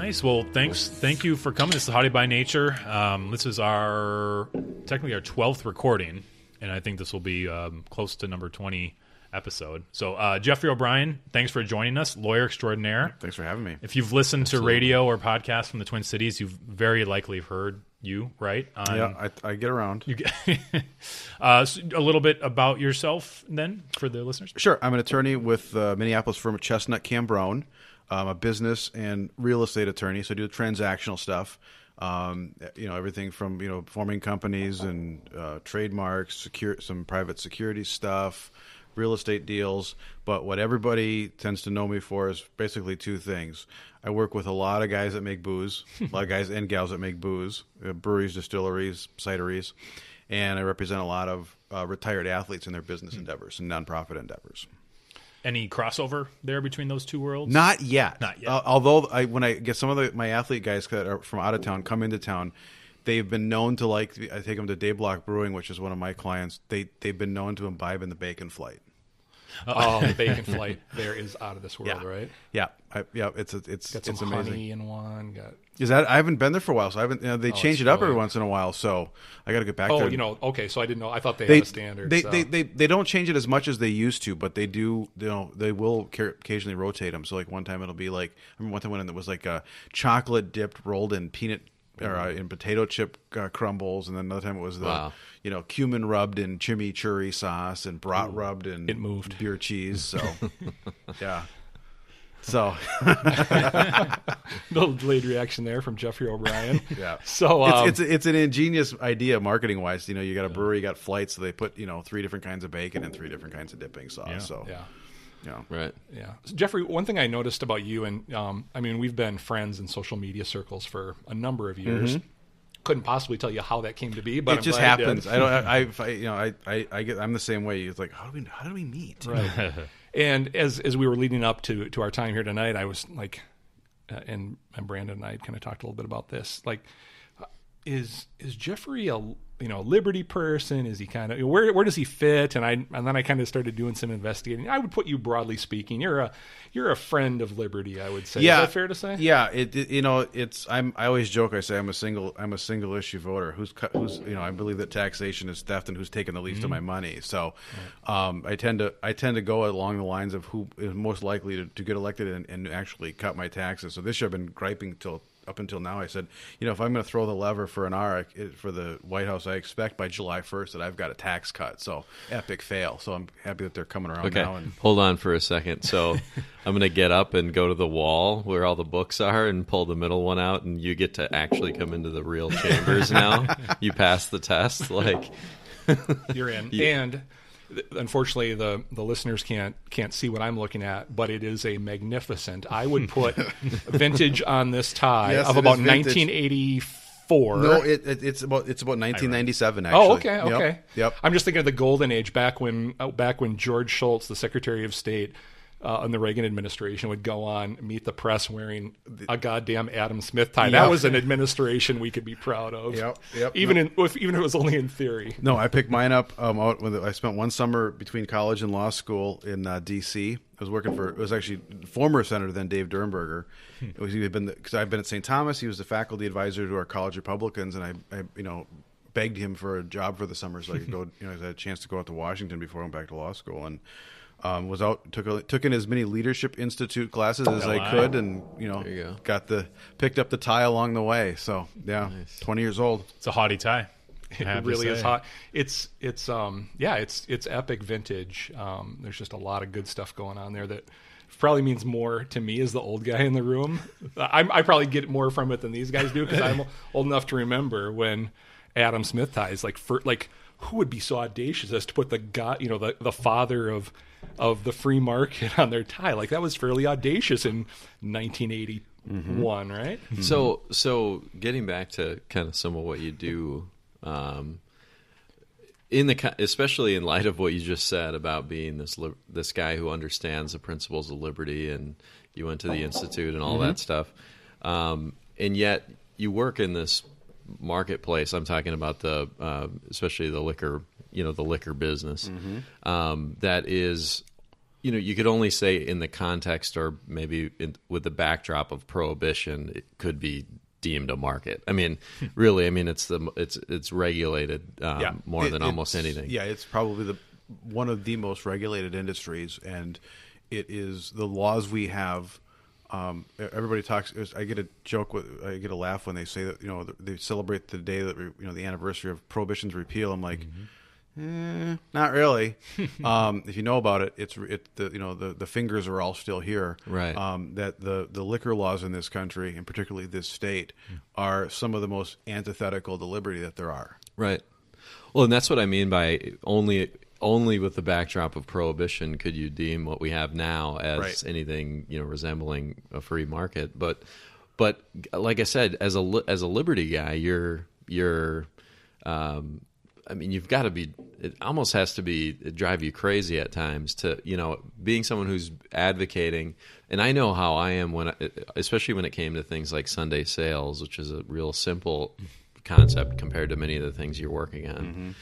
Nice. Well, thank you for coming. This is Haughty by Nature. This is technically our 12th recording, and I think this will be close to number 20 episode. So Jeffrey O'Brien, thanks for joining us, lawyer extraordinaire. Thanks for having me. If you've listened to radio or podcasts from the Twin Cities, you've very likely heard you, right? Yeah, I get around. You get so a little bit about yourself then for the listeners. Sure. I'm an attorney with Minneapolis firm of Chestnut Cambrone. I'm a business and real estate attorney, so I do the transactional stuff. Everything from forming companies and trademarks, some private security stuff, real estate deals. But what everybody tends to know me for is basically two things. I work with a lot of guys that make booze, a lot of guys and gals that make booze, breweries, distilleries, cideries, and I represent a lot of retired athletes in their business endeavors and nonprofit endeavors. Any crossover there between those two worlds? Not yet. Not yet. Although when I get some of my athlete guys that are from out of town come into town, they've been known to I take them to Dayblock Brewing, which is one of my clients. They've been known to imbibe in the Bacon Flight. Oh, the Bacon Flight there is out of this world, Yeah. right? Yeah, it's Got some amazing. honey in one. Is that I haven't been there for a while, so I haven't. They change it up every once in a while, so I got to get back there. Okay, so I didn't know. I thought they had a standard. They don't change it as much as they used to, but they do. They will occasionally rotate them. So like one time it'll be like I remember one time when it was like a chocolate dipped rolled in peanut or in potato chip crumbles, and then another time it was the cumin rubbed in chimichurri sauce and brat rubbed in beer cheese. So yeah. So, no delayed reaction there from Jeffrey O'Brien. Yeah. So it's an ingenious idea marketing wise. You got a brewery, you got flights, so they put 3 different kinds of bacon and 3 different kinds of dipping sauce. Yeah. So yeah. Right. Yeah. So Jeffrey, one thing I noticed about you, and we've been friends in social media circles for a number of years. Mm-hmm. Couldn't possibly tell you how that came to be, but it just happens. I'm the same way. It's like, how do we meet? Right. And as we were leading up to our time here tonight, I was like, and Brandon and I kind of talked a little bit about this. Like, is Jeffrey a Liberty person? Is he kind of where does he fit? And then I kind of started doing some investigating. I would put you, broadly speaking, you're a friend of Liberty, I would say. Yeah. Is that fair to say? Yeah. I always joke. I say I'm a single issue voter who's I believe that taxation is theft and who's taking the least of my money. So I tend to go along the lines of who is most likely to get elected and actually cut my taxes. So this year I've been griping up until now. I said, if I'm going to throw the lever for an R for the White House, I expect by July 1st that I've got a tax cut. So epic fail. So I'm happy that they're coming around now. And hold on for a second. So I'm going to get up and go to the wall where all the books are and pull the middle one out, and you get to actually come into the real chambers now. You pass the test. Like you're in. Yeah. And unfortunately, the listeners can't see what I'm looking at, but it is a magnificent. I would put vintage on this tie of about 1984. No, it's about 1997. Actually. Oh, okay. Yep. I'm just thinking of the golden age back when George Shultz, the Secretary of State in the Reagan administration, would go on meet the press wearing a goddamn Adam Smith tie. Yep. That was an administration we could be proud of. Yep. Even if it was only in theory. No, I picked mine up out when I spent one summer between college and law school in D.C. I was working it was actually former Senator then Dave Durnberger. Because I've been at St. Thomas. He was the faculty advisor to our college Republicans, and I begged him for a job for the summer so I could go. I had a chance to go out to Washington before I went back to law school, and was out took in as many Leadership Institute classes as I could, and picked up the tie along the way. So yeah, nice. 20 years old. It's a haughty tie. It really is hot. It's epic vintage. There's just a lot of good stuff going on there that probably means more to me as the old guy in the room. I probably get more from it than these guys do because I'm old enough to remember when Adam Smith ties who would be so audacious as to put the father of the free market on their tie. Like that was fairly audacious in 1981, right? Mm-hmm. So getting back to kind of some of what you do, especially in light of what you just said about being this guy who understands the principles of liberty, and you went to the Institute and all that stuff, and yet you work in this marketplace. I'm talking about especially the liquor, the liquor business, that is you could only say in the context, or maybe with the backdrop of prohibition, it could be deemed a market. I mean, really, it's regulated more than almost anything. Yeah, it's probably one of the most regulated industries, and it is the laws we have. Everybody talks. I get a laugh when they say that they celebrate the day that the anniversary of Prohibition's repeal. I'm like, not really. If you know about it, the fingers are all still here. Right. That the liquor laws in this country, and particularly this state, are some of the most antithetical to liberty that there are. Right. Well, and that's what I mean by only with the backdrop of prohibition could you deem what we have now as anything resembling a free market. But like I said, as a liberty guy, you've got to be. It almost has to drive you crazy at times to being someone who's advocating. And I know how I am especially when it came to things like Sunday sales, which is a real simple concept compared to many of the things you're working on.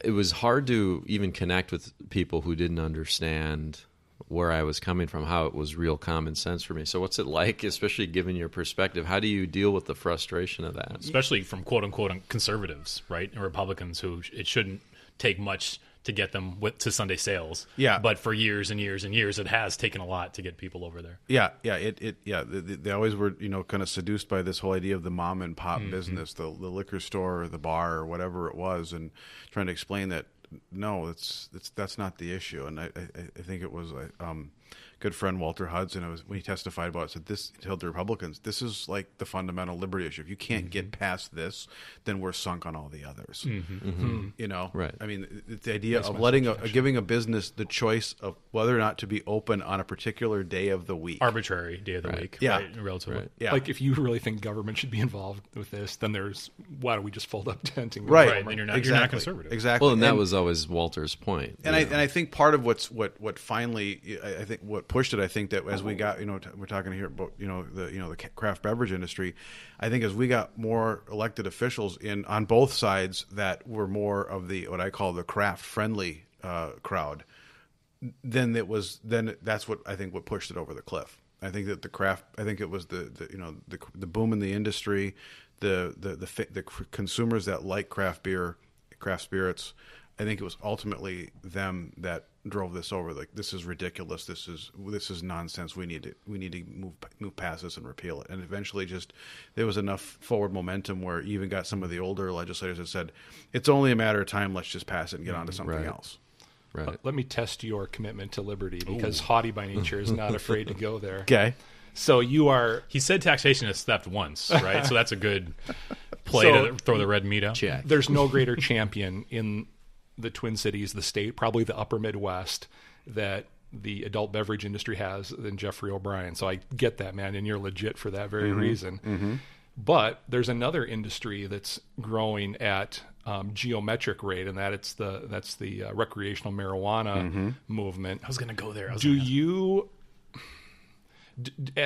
It was hard to even connect with people who didn't understand where I was coming from, how it was real common sense for me. So what's it like, especially given your perspective? How do you deal with the frustration of that? Especially from quote-unquote conservatives, right? And Republicans who it shouldn't take much to get them to Sunday sales. Yeah. But for years and years and years, it has taken a lot to get people over there. Yeah. They always were, kind of seduced by this whole idea of the mom and pop business, the liquor store or the bar or whatever it was, and trying to explain that no, that's not the issue. And I think it was good friend Walter Hudson, when he testified about it, said this, he told the Republicans, this is like the fundamental liberty issue. If you can't get past this, then we're sunk on all the others. Right. I mean, the idea of giving a business the choice of whether or not to be open on a particular day of the week, arbitrary day of the week, relatively. Right. Yeah. Like if you really think government should be involved with this, then why don't we just fold up tent and go right? Then you're not conservative. Exactly. Well, and that was always Walter's point. And I think part of what finally, I think what pushed it, I think that as we got, we're talking here about the craft beverage industry. I think as we got more elected officials on both sides that were more of what I call the craft friendly crowd, then that's what I think what pushed it over the cliff. I think that I think it was the boom in the industry, the consumers that like craft beer, craft spirits. I think it was ultimately them that drove this over. Like, this is ridiculous. This is nonsense. We need to move past this and repeal it. And eventually, there was enough forward momentum where you even got some of the older legislators that said, "It's only a matter of time. Let's just pass it and get on to something else." Right. Let me test your commitment to liberty, because Haughty by nature is not afraid to go there. Okay. So you are. He said taxation is theft once, right? So that's a good play to throw the red meat out. Check. There's no greater champion in the Twin Cities, the state, probably the upper Midwest, that the adult beverage industry has than Jeffrey O'Brien. So I get that, man, and you're legit for that very reason. But there's another industry that's growing at geometric rate, and that's the recreational marijuana movement. I was going to go there. Do you,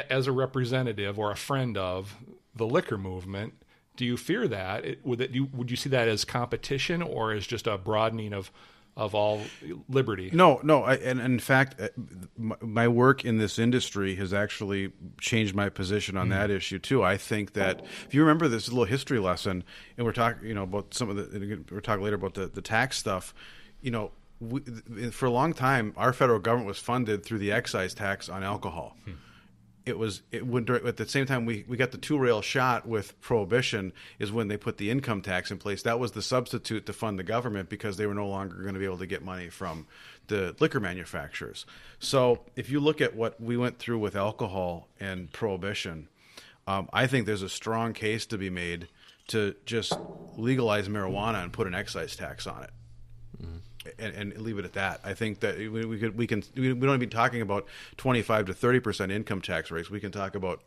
as a representative or a friend of the liquor movement, do you fear that? Would you see that as competition or as just a broadening of all liberty? No. And in fact, my work in this industry has actually changed my position on that issue too. I think that if you remember this little history lesson, and we're talking, about some of we'll talk later about the tax stuff. For a long time, our federal government was funded through the excise tax on alcohol. It would at the same time we got the two-rail shot with prohibition is when they put the income tax in place. That was the substitute to fund the government because they were no longer going to be able to get money from the liquor manufacturers. So if you look at what we went through with alcohol and prohibition, I think there's a strong case to be made to just legalize marijuana and put an excise tax on it. And leave it at that. I think that we don't even be talking about 25 to 30% income tax rates. We can talk about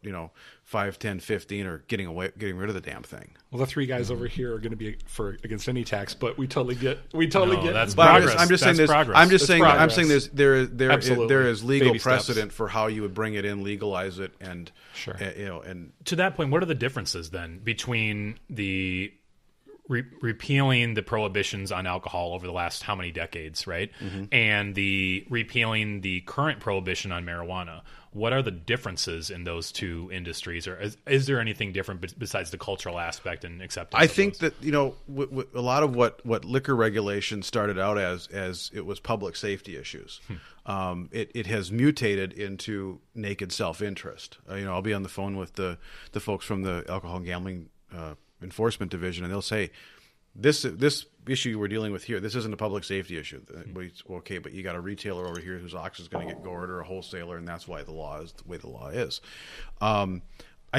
5, 10, 15, or getting rid of the damn thing. Well, the three guys over here are going to be against any tax, but we totally get. That's but progress. I'm just saying that's this. progress. I'm just saying. Progress. I'm saying there is legal Baby precedent steps. for how you would bring it in, legalize it, and Sure. and To that point, what are the differences then between the repealing the prohibitions on alcohol over the last how many decades, right? And the repealing the current prohibition on marijuana. What are the differences in those two industries, or is there anything different besides the cultural aspect and acceptance? I think that a lot of what liquor regulation started out as it was public safety issues. It has mutated into naked self-interest. I'll be on the phone with the folks from the Alcohol and Gambling Enforcement Division, and they'll say, this issue we're dealing with here, this isn't a public safety issue. Okay, but you got a retailer over here whose ox is going to get gored, or a wholesaler, and that's why the law is the way the law is. I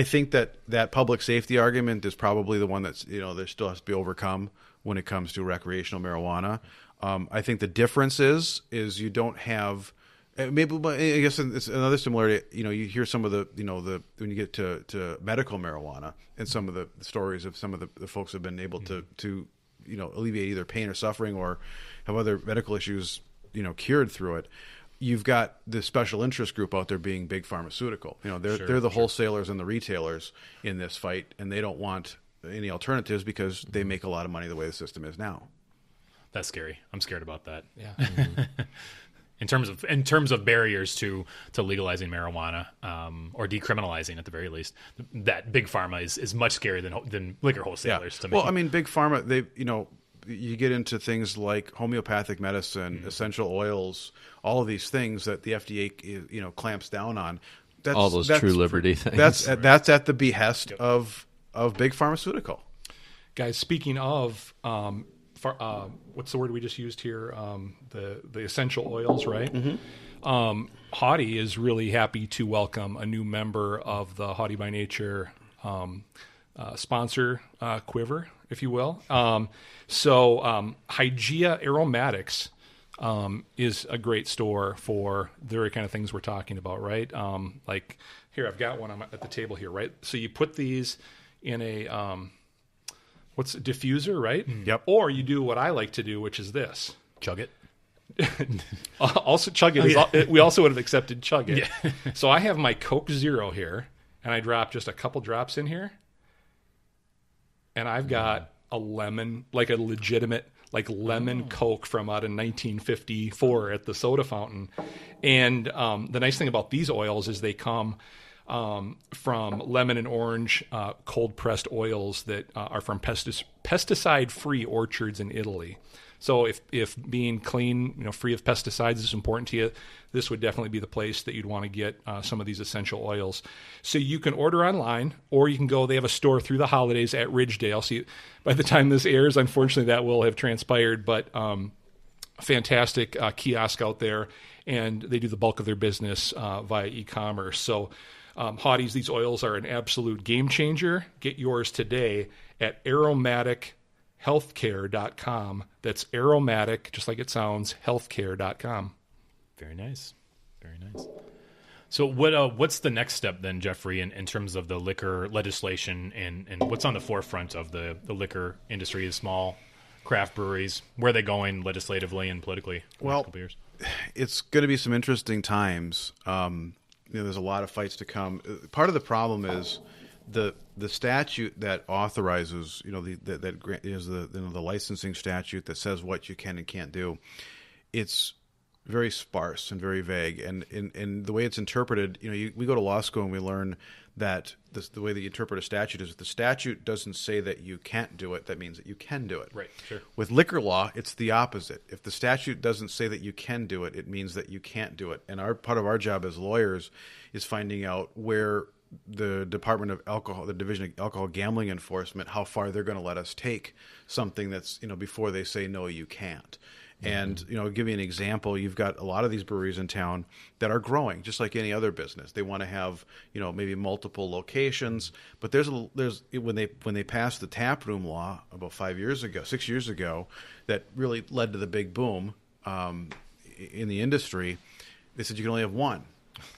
think that public safety argument is probably the one that's there still has to be overcome when it comes to recreational marijuana. I think the difference is you don't have. Maybe, I guess it's another similarity. You hear some of the when you get to medical marijuana and some of the stories of some of the folks who have been able to alleviate either pain or suffering or have other medical issues cured through it. You've got the special interest group out there being big pharmaceutical. They're the wholesalers and the retailers in this fight, and they don't want any alternatives because they make a lot of money the way the system is now. That's scary. I'm scared about that. Yeah. In terms of barriers to legalizing marijuana or decriminalizing at the very least, that big pharma is much scarier than liquor wholesalers to me. Well, I mean, big pharma, you get into things like homeopathic medicine, essential oils, all of these things that the FDA clamps down on. All those true liberty things. That's at the behest of big pharmaceutical. Guys, speaking of what's the word we just used here? The essential oils, right? Haughty is really happy to welcome a new member of the Haughty by Nature sponsor quiver, if you will. Hygeia Aromatics is a great store for the very kind of things we're talking about, right? Like here, I've got one at the table here, right? So you put these in a what's a diffuser, right? Yep. Or you do what I like to do, which is this. Chug it. Also, chug it. We also would have accepted chug it. Yeah. So I have my Coke Zero here, and I drop just a couple drops in here, and I've got a lemon, like a legitimate lemon Coke from out in 1954 at the soda fountain. And the nice thing about these oils is they come from lemon and orange cold pressed oils that are from pesticide free orchards in Italy. So if being clean, free of pesticides is important to you, this would definitely be the place that you'd want to get some of these essential oils. So you can order online, or you can go. They have a store through the holidays at Ridgedale. See, by the time this airs, unfortunately, that will have transpired. But fantastic kiosk out there, and they do the bulk of their business via e-commerce. So Haughty's, these oils are an absolute game changer. Get yours today at aromatichealthcare.com. That's aromatic, just like it sounds, healthcare.com. Very nice. Very nice. So what's the next step then, Jeffrey, in terms of the liquor legislation and what's on the forefront of the liquor industry, the small craft breweries? Where are they going legislatively and politically in the next couple years? It's going to be some interesting times. There's a lot of fights to come. Part of the problem is the statute that authorizes, that is the licensing statute that says what you can and can't do. It's very sparse and very vague, and the way it's interpreted, we go to law school and we learn that the way that you interpret a statute is if the statute doesn't say that you can't do it, that means that you can do it. Right. Sure. With liquor law, it's the opposite. If the statute doesn't say that you can do it, it means that you can't do it. And part of our job as lawyers is finding out where the Department of Alcohol, the Division of Alcohol Gambling Enforcement, how far they're going to let us take something that's, before they say, no, you can't. And, I'll give you an example. You've got a lot of these breweries in town that are growing, just like any other business. They want to have, maybe multiple locations. But there's when they passed the taproom law about 6 years ago, that really led to the big boom in the industry. They said you can only have one.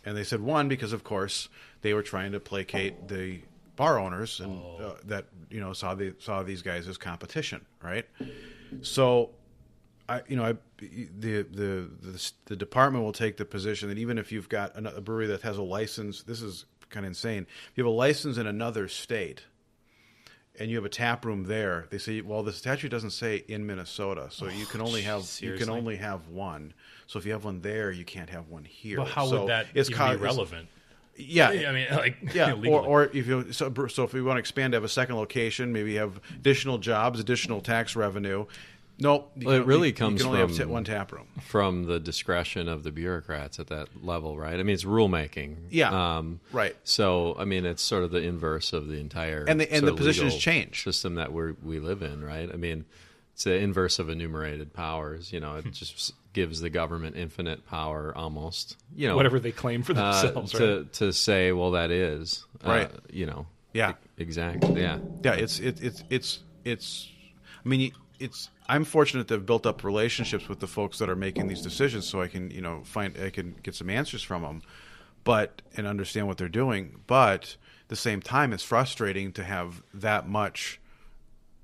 And they said one because, of course, they were trying to placate the bar owners and that, saw these guys as competition, right? So the department will take the position that even if you've got a brewery that has a license, this is kind of insane. If you have a license in another state, and you have a tap room there, they say, well, the statute doesn't say in Minnesota, so you can only have one. So if you have one there, you can't have one here. Well, how would that even be relevant? Yeah, I mean, like, yeah, legally. or if you so if we want to expand to have a second location, maybe have additional jobs, additional tax revenue. Nope. Well, it really comes you can only from have one tap room. From the discretion of the bureaucrats at that level, right? I mean, it's rulemaking. Yeah. Right. So, I mean, it's sort of the inverse of the entire and the positions legal change system that we live in, right? I mean, it's the inverse of enumerated powers. You know, it just gives the government infinite power, almost. You know, whatever they claim for themselves, right? to say, well, that is right. You know. Yeah. Exactly. Yeah. Yeah. It's. I mean, it's. I'm fortunate to have built up relationships with the folks that are making these decisions, so I can, I can get some answers from them, and understand what they're doing. But at the same time, it's frustrating to have that much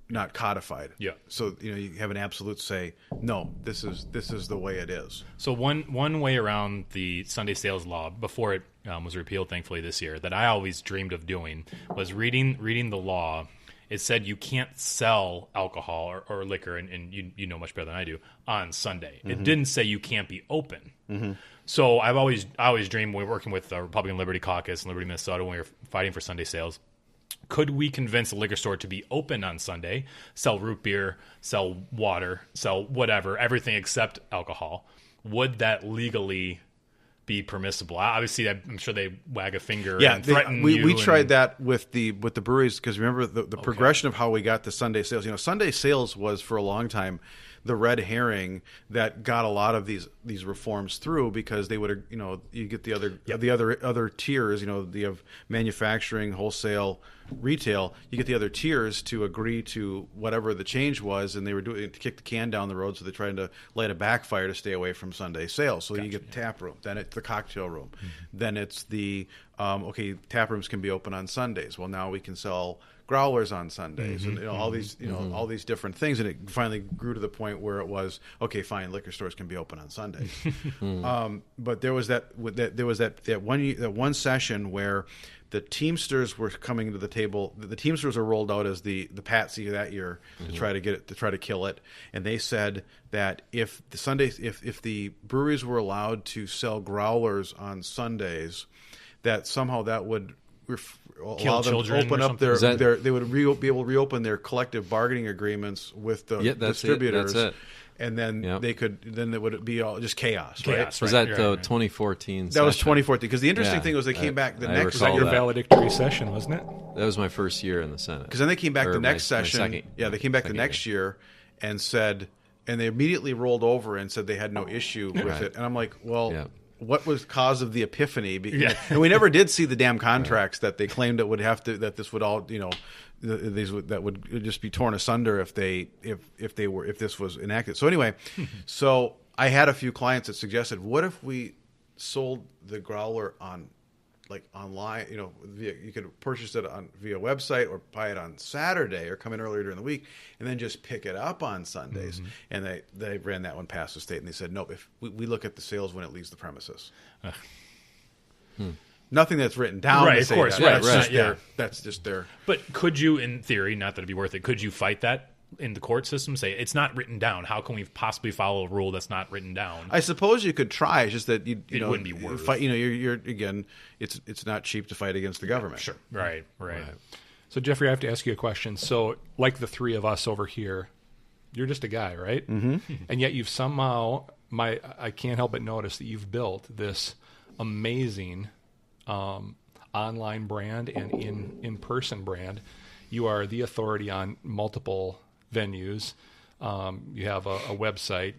not codified. Yeah. So you have an absolute say. No, this is the way it is. So one way around the Sunday sales law before it was repealed, thankfully this year, that I always dreamed of doing was reading the law. It said you can't sell alcohol or liquor, and you know much better than I do, on Sunday. Mm-hmm. It didn't say you can't be open. Mm-hmm. So I always dreamed, when we were working with the Republican Liberty Caucus in Liberty, Minnesota, when we were fighting for Sunday sales, could we convince a liquor store to be open on Sunday, sell root beer, sell water, sell whatever, everything except alcohol? Would that legally be permissible? Obviously, I'm sure they wag a finger and threaten you. We tried that with the breweries, because remember the progression of how we got the Sunday sales. Sunday sales was for a long time the red herring that got a lot of these reforms through, because they would, you get the other tiers, you have manufacturing, wholesale, retail. You get the other tiers to agree to whatever the change was, and they were doing it to kick the can down the road. So they're trying to light a backfire to stay away from Sunday sales. So you get the tap room, then it's the cocktail room, then it's the tap rooms can be open on Sundays. Well, now we can sell growlers on Sundays, and all these all these different things, and it finally grew to the point where it was fine, liquor stores can be open on Sundays. But there was that one session where the Teamsters were coming to the table. The Teamsters were rolled out as the patsy that year to try to kill it, and they said that if the breweries were allowed to sell growlers on Sundays, that somehow that would allow them to open up they would be able to reopen their collective bargaining agreements with the distributors. That's it. And then it would be all just chaos, right? Was that the 2014 That was 2014, because the interesting thing was they came back the next. Was that your valedictory session, wasn't it? That was my first year in the Senate. Because then they came back the next session. They came back the next year and said, and they immediately rolled over and said they had no issue with it. And I'm like, well, what was the cause of the epiphany? And we never did see the damn contracts that they claimed that would have to, that this would all, that would just be torn asunder if this was enacted. So anyway, so I had a few clients that suggested, what if we sold the growler online, you could purchase it via website or buy it on Saturday or come in earlier during the week and then just pick it up on Sundays. Mm-hmm. And they ran that one past the state, and they said, nope, if we look at the sales when it leaves the premises. Nothing that's written down. Right, of course. That. That's just their. But could you, in theory, not that it'd be worth it, could you fight that in the court system? Say it's not written down. How can we possibly follow a rule that's not written down? I suppose you could try. It's just that it wouldn't be worth. Fight, you're again. It's not cheap to fight against the government. Sure. Right. So Jeffrey, I have to ask you a question. So, like the three of us over here, you're just a guy, right? Mm-hmm. And yet you've somehow, I can't help but notice that you've built this amazing online brand and in-person brand. You are the authority on multiple venues. You have a website.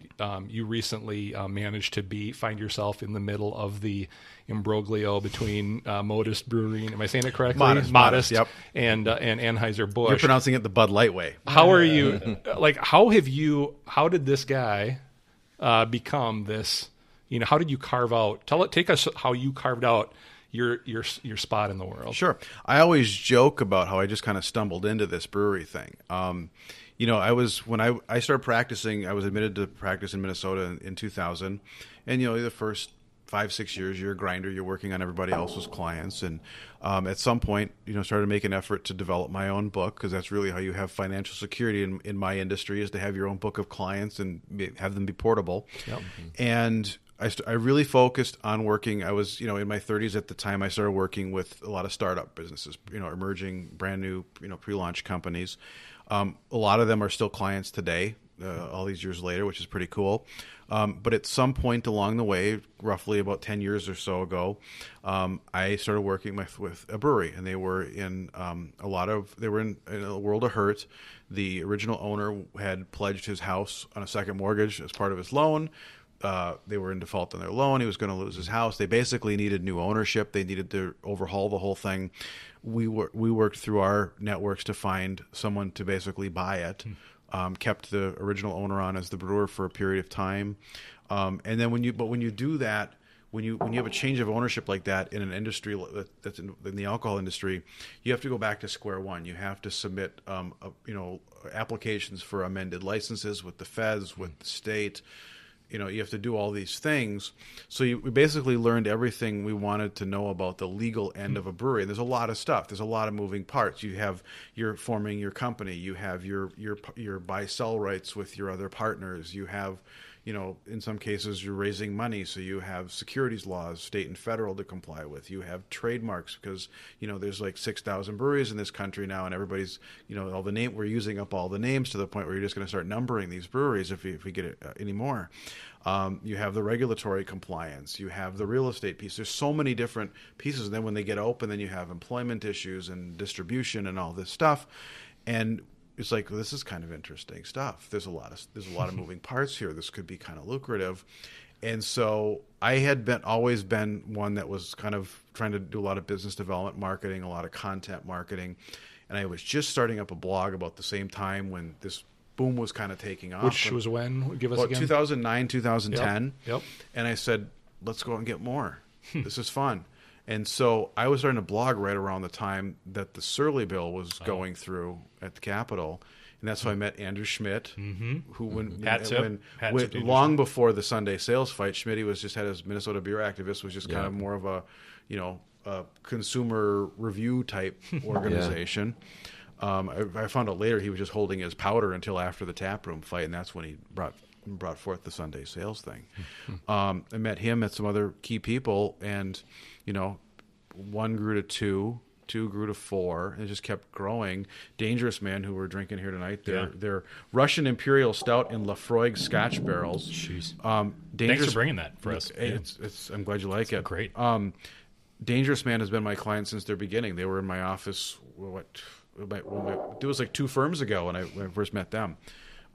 You recently managed to find yourself in the middle of the imbroglio between Modest Brewery, am I saying it correctly? Modest, yep. And Anheuser-Busch. You're pronouncing it the Bud Light way. How are you, how did this guy become this, how did you carve out, take us how you carved out your spot in the world. Sure. I always joke about how I just kind of stumbled into this brewery thing. When I started practicing, I was admitted to practice in Minnesota in 2000, and the first 5-6 years, you're a grinder, you're working on everybody else's clients. And at some point, started to make an effort to develop my own book, because that's really how you have financial security in my industry, is to have your own book of clients and have them be portable. Yep. And I really focused on working. I was, in my 30s at the time. I started working with a lot of startup businesses, emerging, brand new, pre-launch companies. A lot of them are still clients today, all these years later, which is pretty cool. But at some point along the way, roughly about 10 years or so ago, I started working with a brewery, and they were in they were in a world of hurt. The original owner had pledged his house on a second mortgage as part of his loan. They were in default on their loan. He was going to lose his house. They basically needed new ownership. They needed to overhaul the whole thing. We worked through our networks to find someone to basically buy it. Kept the original owner on as the brewer for a period of time, and then when you do that, when you have a change of ownership like that in an industry that's in the alcohol industry, you have to go back to square one. You have to submit applications for amended licenses with the feds, with the state. You have to do all these things. So we basically learned everything we wanted to know about the legal end of a brewery. And there's a lot of stuff. There's a lot of moving parts. You're forming your company. You have your buy-sell rights with your other partners. You have, in some cases you're raising money. So you have securities laws, state and federal, to comply with. You have trademarks, because, there's like 6,000 breweries in this country now, and everybody's, we're using up all the names to the point where you're just going to start numbering these breweries if we get it anymore. You have the regulatory compliance. You have the real estate piece. There's so many different pieces. And then when they get open, then you have employment issues and distribution and all this stuff. And it's like, this is kind of interesting stuff. There's a lot of moving parts here. This could be kind of lucrative. And so I had always been one that was kind of trying to do a lot of business development marketing, a lot of content marketing. And I was just starting up a blog about the same time when this boom was kind of taking off. Which was when? Give us again. 2009, 2010. Yep. And I said, let's go out and get more. This is fun. And so I was starting to blog right around the time that the Surly bill was going through at the Capitol. And that's how I met Andrew Schmidt, who long before the Sunday sales fight, Schmidt had his Minnesota Beer Activist, was just kind of more of a, a consumer review type organization. I found out later he was just holding his powder until after the taproom fight, and that's when he brought forth the Sunday sales thing. I met him, met some other key people, and one grew to two grew to four, and it just kept growing. Dangerous Man, who we're drinking here tonight, they're Russian Imperial Stout in Lafroig Scotch barrels. Jeez. Thanks for bringing that for us. I'm glad you like it. Great. Dangerous Man has been my client since their beginning. They were in my office. It was like 2 firms ago when I first met them.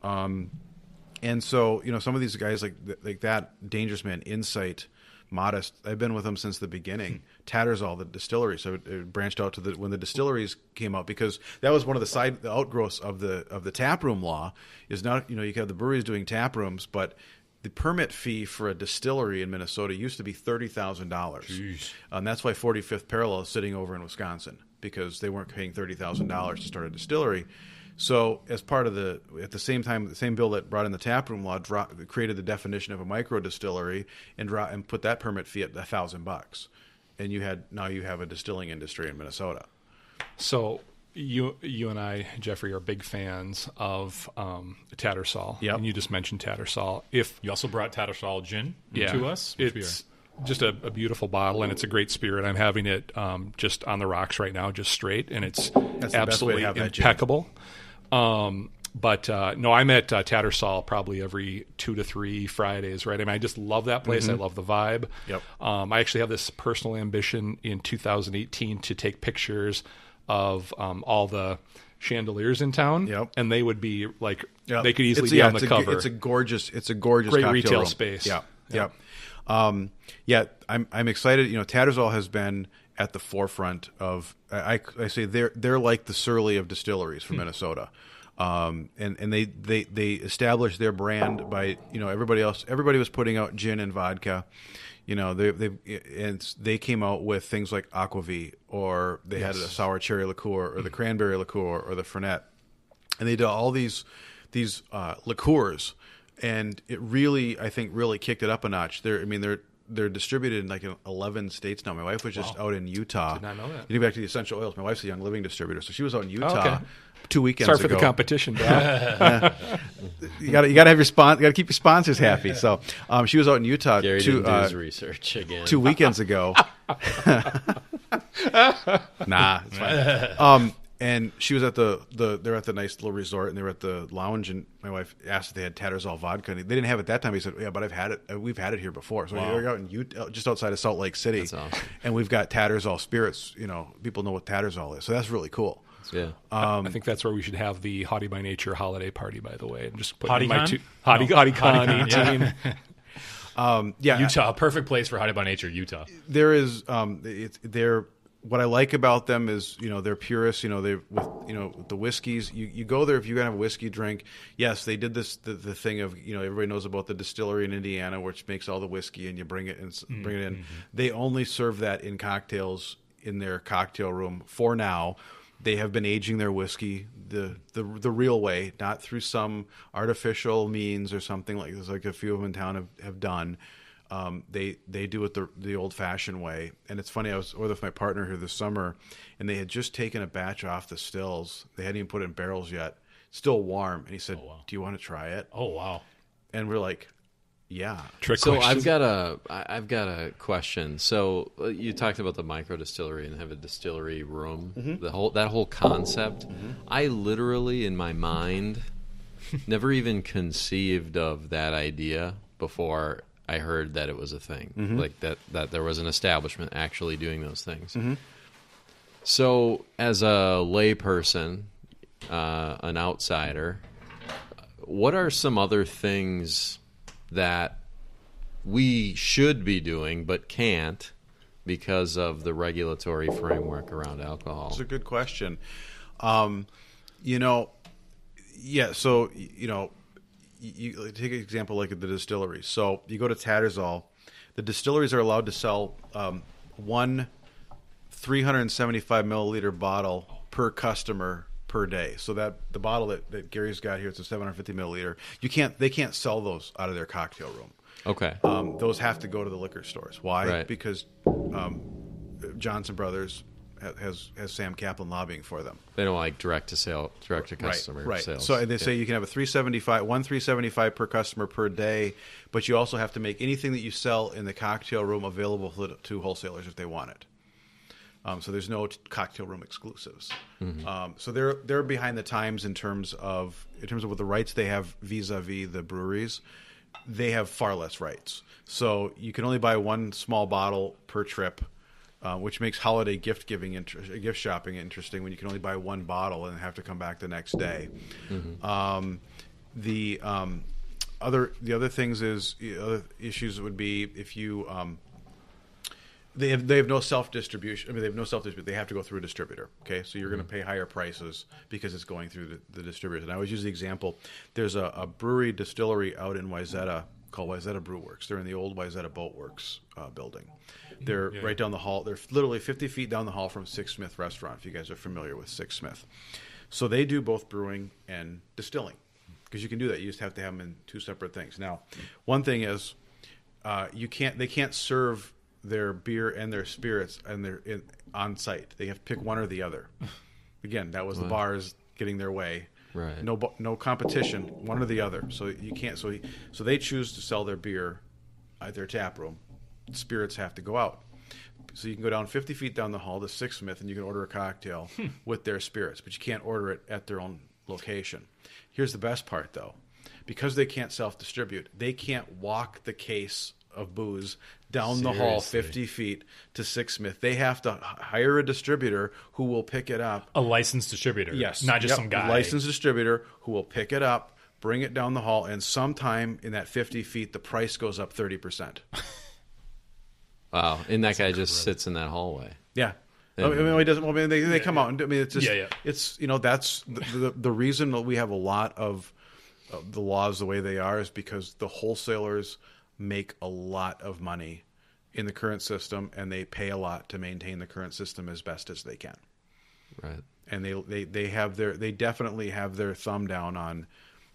And so, some of these guys like that, Dangerous Man, Insight, Modest, I've been with them since the beginning. Tattersall, the distillery. So it branched out to when the distilleries came out, because that was one of the outgrowths of the taproom law. Is not, you have the breweries doing tap rooms, but the permit fee for a distillery in Minnesota used to be $30,000. And that's why 45th Parallel is sitting over in Wisconsin, because they weren't paying $30,000 to start a distillery. So as part of at the same time, the same bill that brought in the taproom law created the definition of a micro distillery and put that permit fee at $1,000. And now you have a distilling industry in Minnesota. So you and I, Jeffrey, are big fans of Tattersall. Yep. And you just mentioned Tattersall. You also brought Tattersall gin to us. It's just a beautiful bottle, and it's a great spirit. I'm having it just on the rocks right now, just straight, and it's absolutely impeccable. But I'm at Tattersall probably every 2 to 3 Fridays, right? I mean, I just love that place. I love the vibe. Yep. I actually have this personal ambition in 2018 to take pictures of all the chandeliers in town. Yep. And they would be like, they could easily be on the cover. It's a gorgeous great retail room. space. Yeah. Yep. I'm excited. Tattersall has been at the forefront of. I say they're like the Surly of distilleries from Minnesota, and they established their brand by everybody was putting out gin and vodka. They came out with things like Aquavit, or they had a sour cherry liqueur, or the cranberry liqueur, or the Fernet, and they did all these liqueurs. And it really, I think, really kicked it up a notch. they're distributed in like 11 states now. My wife was just out in Utah. Did not know that. Getting back to the essential oils, my wife's a Young Living distributor, so she was out in Utah okay. 2 weekends Sorry ago. for the competition, Dad. You got to have you got to keep your sponsors happy. So she was out in Utah Gary didn't do his research again. 2 weekends ago. Nah, it's fine. And she was at they're at the nice little resort, and they were at the lounge, and my wife asked if they had Tattersall vodka, and they didn't have it that time. He said, "Yeah, but I've had it. We've had it here before." So we're out in Utah, just outside of Salt Lake City. That's awesome. And we've got Tattersall spirits. People know what Tattersall is, so that's really cool. Yeah. I think that's where we should have the Haughty by Nature holiday party, by the way. And just put Haughty Con? Haughty Con 18. Yeah, Utah, perfect place for Haughty by Nature, Utah. there is they're what I like about them is they're purists. They with the whiskeys. You go there if you're gonna have a whiskey drink. Yes, they did this the thing of everybody knows about the distillery in Indiana which makes all the whiskey and you bring it in. Mm-hmm. They only serve that in cocktails in their cocktail room for now. They have been aging their whiskey the real way, not through some artificial means or something like this, like a few of them in town have done. They do it the old-fashioned way. And it's funny, I was with my partner here this summer, and they had just taken a batch off the stills. They hadn't even put it in barrels yet. Still warm. And he said, Oh, wow. "Do you want to try it?" Oh, wow. And we're like, yeah. Trick So questions. I've got a question. So you talked about the micro distillery and have a distillery room. Mm-hmm. That whole concept. Mm-hmm. I literally in my mind never even conceived of that idea before I heard that it was a thing. Mm-hmm. Like that there was an establishment actually doing those things. Mm-hmm. So as a layperson, an outsider, what are some other things that we should be doing but can't because of the regulatory framework around alcohol? That's a good question. Yeah, so, you take an example like the distilleries. So you go to Tattersall, the distilleries are allowed to sell one 375 milliliter bottle per customer per day. So that the bottle that Gary's got here, it's a 750 milliliter. They can't sell those out of their cocktail room. Okay. Those have to go to the liquor stores. Why? Right. Because Johnson Brothers has Sam Kaplan lobbying for them. They don't like direct to customer right. sales. So they say you can have a 375 per customer per day, but you also have to make anything that you sell in the cocktail room available to wholesalers if they want it. So there's no cocktail room exclusives. Mm-hmm. So they're behind the times in terms of what the rights they have vis-a-vis the breweries. They have far less rights. So you can only buy one small bottle per trip, which makes holiday gift shopping interesting when you can only buy one bottle and have to come back the next day. Mm-hmm. The other things is other issues would be if you they have no self-distribution. I mean, they have no self-distribution. They have to go through a distributor. Okay, so you're going to pay higher prices because it's going through the distributors. And I always use the example. There's a brewery distillery out in Wayzata called Wayzata Brew Works. They're in the old Wayzata Boat Works building. They're right down the hall. They're literally 50 feet down the hall from Six Smith Restaurant, if you guys are familiar with Six Smith. So they do both brewing and distilling because you can do that. You just have to have them in two separate things. Now, one thing is they can't serve their beer and their spirits and on site. They have to pick one or the other. Again, that was the bars getting their way. Right. No competition, one or the other. So you can't. So they choose to sell their beer at their tap room. Spirits have to go out. So you can go down 50 feet down the hall to Six Smith and you can order a cocktail with their spirits, but you can't order it at their own location. Here's the best part, though. Because they can't self-distribute, they can't walk the case of booze down the hall 50 feet to Six Smith. They have to hire a distributor who will pick it up. A licensed distributor. Yes. Not just some guy. A licensed distributor who will pick it up, bring it down the hall, and sometime in that 50 feet, the price goes up 30%. Wow. And that guy just sits in that hallway. Yeah. I mean, he doesn't. Well, I mean, they come out and I mean, it's just, Yeah. it's that's the reason that we have a lot of the laws the way they are is because the wholesalers make a lot of money in the current system, and they pay a lot to maintain the current system as best as they can. Right. And they definitely have their thumb down on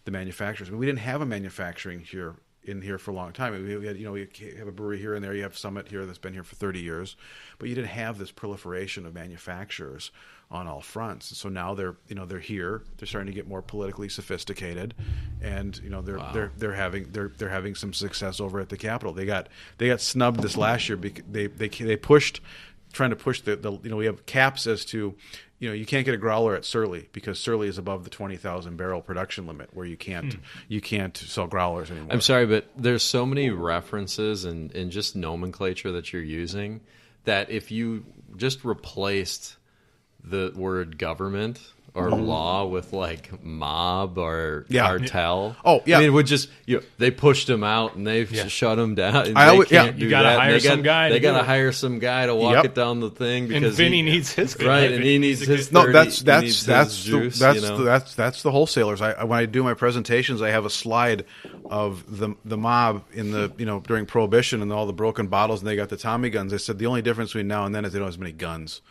the manufacturers. I mean, we didn't have a manufacturing here in here for a long time. We had, we have a brewery here and there. You have Summit here that's been here for 30 years, but you didn't have this proliferation of manufacturers on all fronts. So now they're here. They're starting to get more politically sophisticated, and they're having some success over at the Capitol. They got snubbed this last year because they pushed, trying to push the we have caps as to. You can't get a growler at Surly because Surly is above the 20,000 barrel production limit, where you can't sell growlers anymore. I'm sorry, but there's so many references and just nomenclature that you're using that if you just replaced the word government or law with like mob or cartel. Oh yeah, I mean, it would just they pushed him out and they've shut him down. And you got to hire some guy. They got to hire some guy to walk it down the thing because Vinny needs his right, and he needs his 30, no. That's juice, that's the wholesalers. When I do my presentations, I have a slide of the mob in the during Prohibition and all the broken bottles, and they got the Tommy guns. I said the only difference between now and then is they don't have as many guns.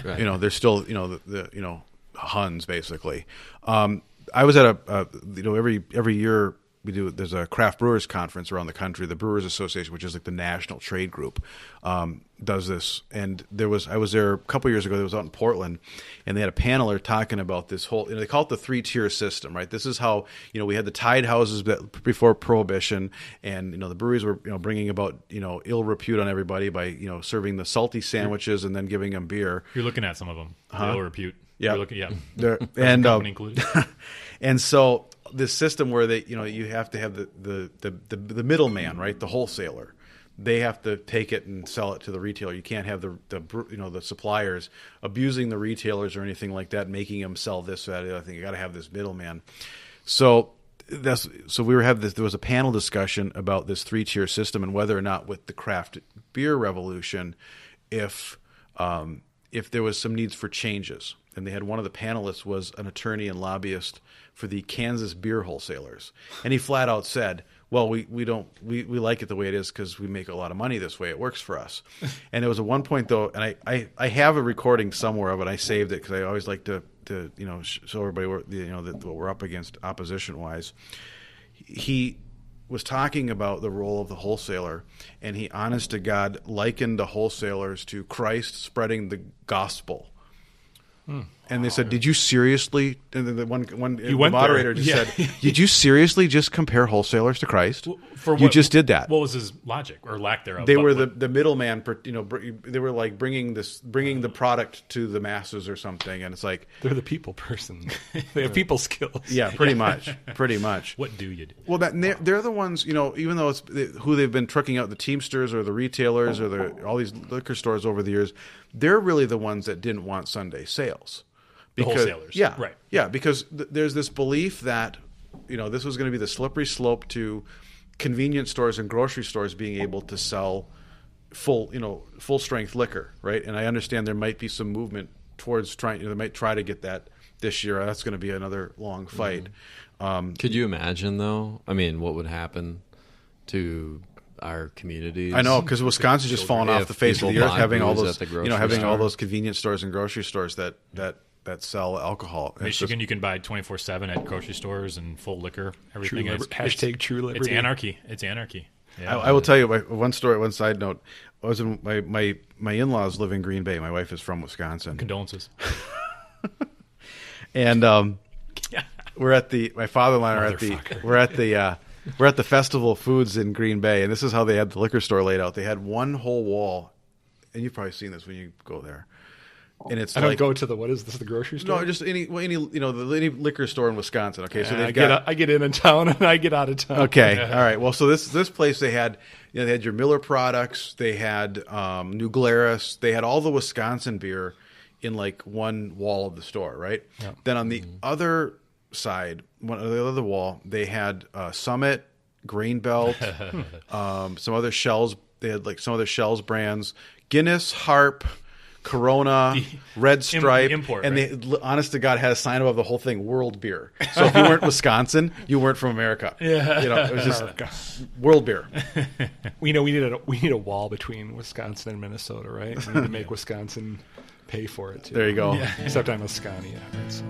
Right. They're still the Huns basically. I was at every year there's a craft brewers conference around the country. The Brewers Association, which is like the national trade group, does this. And I was there a couple years ago. It was out in Portland, and they had a paneler talking about this whole. They call it the 3-tier system, right? This is how we had the tied houses before Prohibition, and the breweries were bringing about ill repute on everybody by serving the salty sandwiches and then giving them beer. You're looking at some of them. Ill repute. Yeah, and included. And so this system where you have to have the middleman, right? The wholesaler. They have to take it and sell it to the retailer. You can't have the suppliers abusing the retailers or anything like that, making them sell this or that other thing. You got to have this middleman. So we were there was a panel discussion about this 3-tier system and whether or not with the craft beer revolution, if there was some needs for changes. And they had one of the panelists was an attorney and lobbyist for the Kansas beer wholesalers, and he flat out said, "Well, we like it the way it is because we make a lot of money this way. It works for us." And there was at one point though, and I have a recording somewhere of it. I saved it because I always like to show everybody what we're up against opposition wise. He was talking about the role of the wholesaler, and he, honest to God, likened the wholesalers to Christ spreading the gospel. And they said, "Did you seriously?" And the moderator just said, "Did you seriously just compare wholesalers to Christ? You just did that." What was his logic or lack thereof? They were the middleman. They were like bringing the product to the masses or something. And it's like they're the people person. They have people skills. Yeah, pretty much. What do you do? Well, they're the ones. Even though it's who they've been trucking out, the Teamsters or the retailers or all these liquor stores over the years. They're really the ones that didn't want Sunday sales. The wholesalers. Yeah. Right. Yeah, because there's this belief that, this was going to be the slippery slope to convenience stores and grocery stores being able to sell full strength liquor, right? And I understand there might be some movement towards trying, they might try to get that this year. That's going to be another long fight. Could you imagine, though? I mean, what would happen to our communities? I know, because Wisconsin's just fallen off the face of the earth, having all those, all those convenience stores and grocery stores that sell alcohol. Michigan, you can buy 24/7 at grocery stores and full liquor. Everything is hashtag true liberty. It's anarchy. Yeah. I will tell you one story. One side note: I was in my in-laws live in Green Bay. My wife is from Wisconsin. Condolences. And we're at my father-in-law are at the Festival of Foods in Green Bay, and this is how they had the liquor store laid out. They had one whole wall, and you've probably seen this when you go there. And it's I don't go to what is this, the grocery store? No, just any liquor store in Wisconsin. Okay, so I get in town and I get out of town. Okay, all right. Well, so this place they had your Miller products, they had New Glarus, they had all the Wisconsin beer in like one wall of the store, right? Yeah. Then on the other side, the other wall, they had Summit, Grain Belt, some other Shells. They had like some other Shells brands, Guinness, Harp, Corona, Red Stripe, import, and right? They, honest to God, had a sign above the whole thing, World Beer. So if you weren't Wisconsin, you weren't from America. Yeah, it was just World Beer. We need a wall between Wisconsin and Minnesota, right? We need to make Wisconsin pay for it too. There you go. Yeah. Except I'm a Scania. Right, so.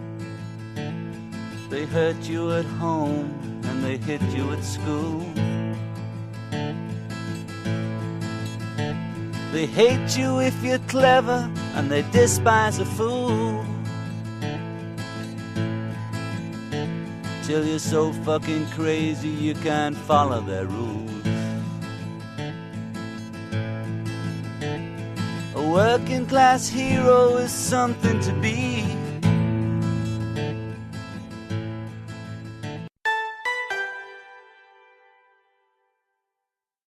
They hurt you at home and they hit you at school. They hate you if you're clever, and they despise a fool. Till you're so fucking crazy you can't follow their rules. A working class hero is something to be.